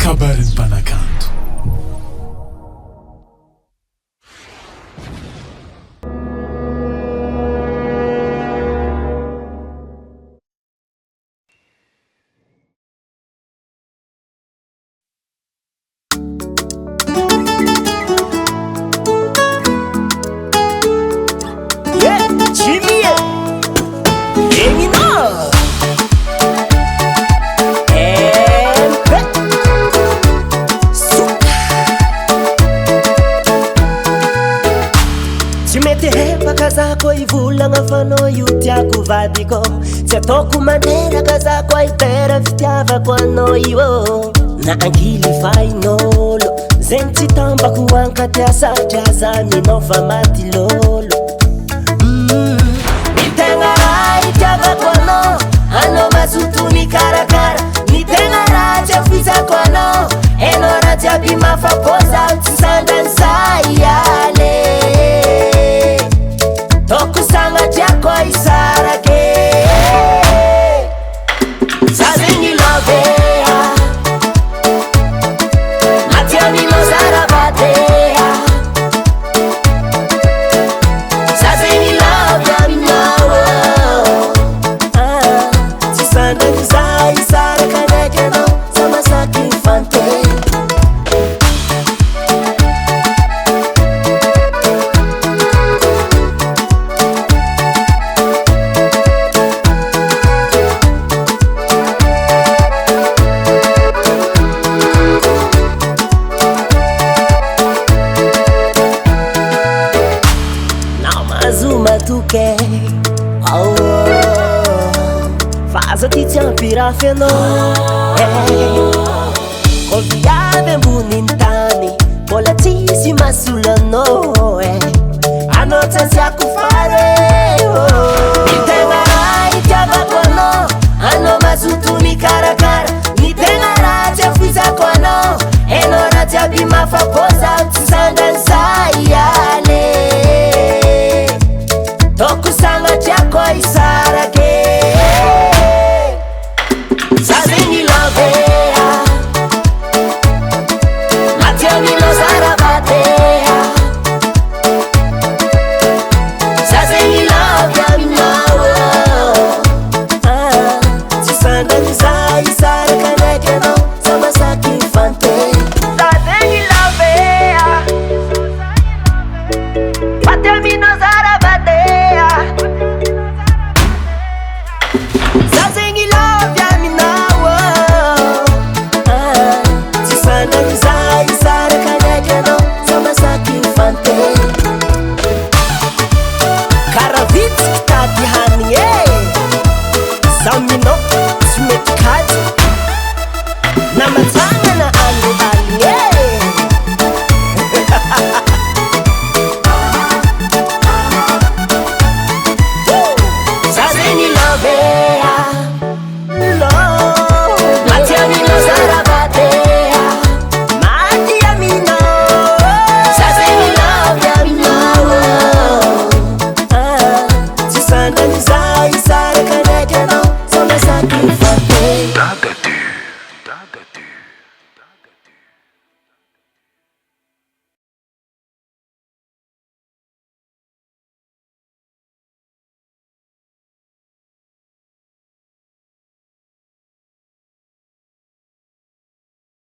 Kabarin Panakanto. Kazako ivulagna fanao io tiako vadiko tsy ataoko manera kazako ahitera fitiavako anao io na angily fainolo zegny tsy tambako ankatia satria za minao fa maty lolo ny tegna raha itiavako anao mazoto mikarakara ny tegna raha tsy afizako anao enao raha jiaby mafapoza tsy sandrany sayale toko sanga tiako isarake sazini lovea matiani nozaravadea sazini lovea minawo sisanda niza isarakanekeno samasaki infante matuke faza ti tiampirafy anao